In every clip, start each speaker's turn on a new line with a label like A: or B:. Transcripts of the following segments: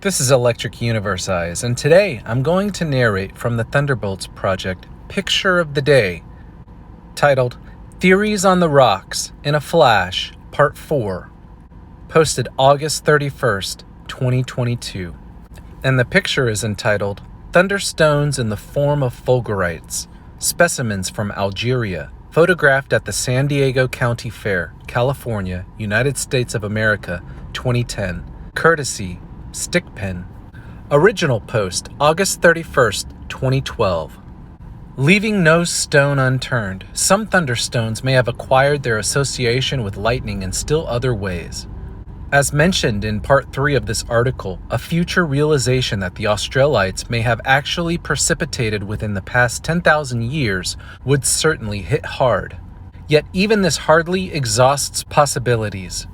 A: This is Electric Universe Eyes, and today I'm going to narrate from the Thunderbolts project Picture of the Day, titled Theories on the Rocks in a Flash, Part 4, posted August 31st, 2022. And the picture is entitled Thunderstones in the Form of Fulgurites, Specimens from Algeria, photographed at the San Diego County Fair, California, United States of America, 2010, courtesy Stickpen. Original post, August 31st, 2012. Leaving no stone unturned, some thunderstones may have acquired their association with lightning in still other ways. As mentioned in part 3 of this article, a future realization that the Australites may have actually precipitated within the past 10,000 years would certainly hit hard. Yet even this hardly exhausts possibilities.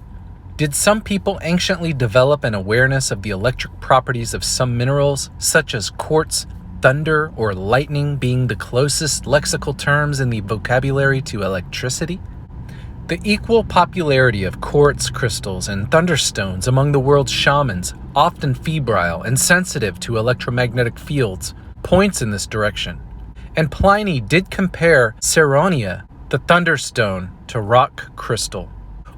A: Did some people anciently develop an awareness of the electric properties of some minerals, such as quartz, thunder, or lightning being the closest lexical terms in the vocabulary to electricity? The equal popularity of quartz crystals and thunderstones among the world's shamans, often febrile and sensitive to electromagnetic fields, points in this direction. And Pliny did compare Ceronia, the thunderstone, to rock crystal.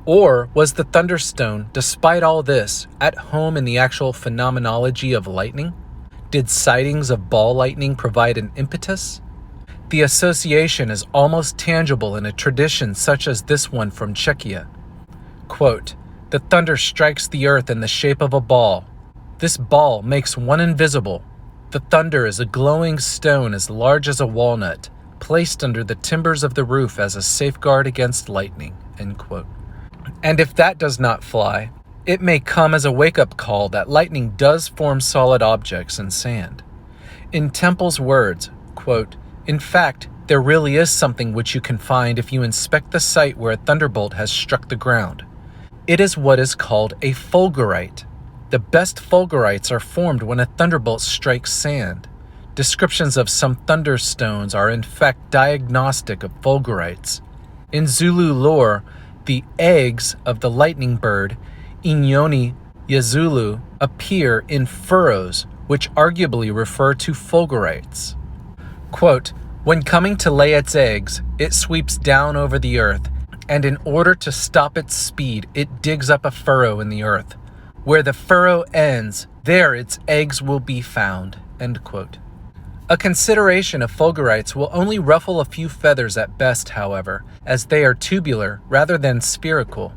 A: Or was the thunderstone, despite all this, at home in the actual phenomenology of lightning? Did sightings of ball lightning provide an impetus? The association is almost tangible in a tradition such as this one from Czechia. Quote, "The thunder strikes the earth in the shape of a ball. This ball makes one invisible. The thunder is a glowing stone as large as a walnut, placed under the timbers of the roof as a safeguard against lightning." End quote. And if that does not fly, it may come as a wake-up call that lightning does form solid objects in sand. In Temple's words, quote, "In fact, there really is something which you can find if you inspect the site where a thunderbolt has struck the ground. It is what is called a fulgurite. The best fulgurites are formed when a thunderbolt strikes sand. Descriptions of some thunderstones are in fact diagnostic of fulgurites. In Zulu lore, the eggs of the lightning bird, Inyoni yazulu, appear in furrows, which arguably refer to fulgurites. Quote, "When coming to lay its eggs, it sweeps down over the earth, and in order to stop its speed, it digs up a furrow in the earth. Where the furrow ends, there its eggs will be found." End quote. A consideration of fulgurites will only ruffle a few feathers at best, however, as they are tubular rather than spherical.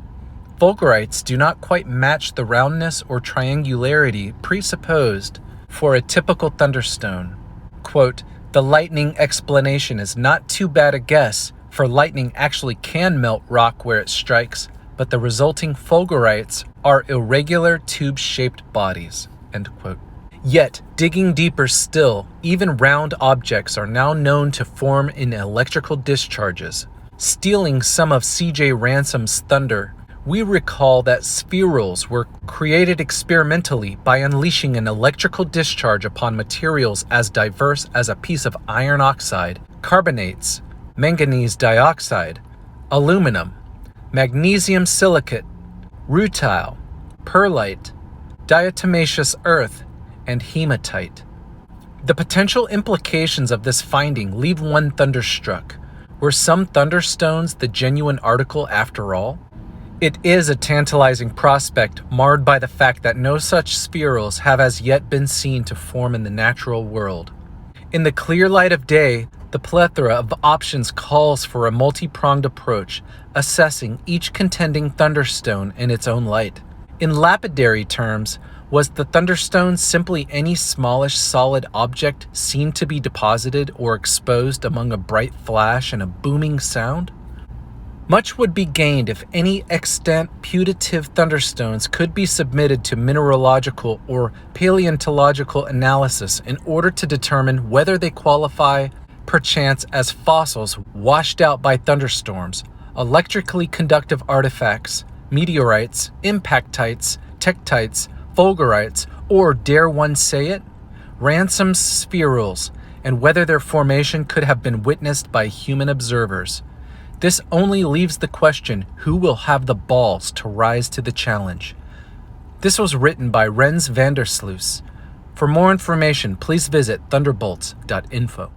A: Fulgurites do not quite match the roundness or triangularity presupposed for a typical thunderstone. Quote, "The lightning explanation is not too bad a guess, for lightning actually can melt rock where it strikes, but the resulting fulgurites are irregular tube-shaped bodies." End quote. Yet, digging deeper still, even round objects are now known to form in electrical discharges. Stealing some of C.J. Ransom's thunder, we recall that spherules were created experimentally by unleashing an electrical discharge upon materials as diverse as a piece of iron oxide, carbonates, manganese dioxide, aluminum, magnesium silicate, rutile, perlite, diatomaceous earth, and hematite. The potential implications of this finding leave one thunderstruck. Were some thunderstones the genuine article after all? It is a tantalizing prospect marred by the fact that no such spherules have as yet been seen to form in the natural world. In the clear light of day, the plethora of options calls for a multi-pronged approach, assessing each contending thunderstone in its own light. In lapidary terms, was the thunderstone simply any smallish solid object seen to be deposited or exposed among a bright flash and a booming sound? Much would be gained if any extant putative thunderstones could be submitted to mineralogical or paleontological analysis in order to determine whether they qualify, perchance, as fossils washed out by thunderstorms, electrically conductive artifacts, meteorites, impactites, tektites, fulgurites, or, dare one say it, Ransom's spherules, and whether their formation could have been witnessed by human observers. This only leaves the question, who will have the balls to rise to the challenge? This was written by Rens Vandersluis. For more information, please visit thunderbolts.info.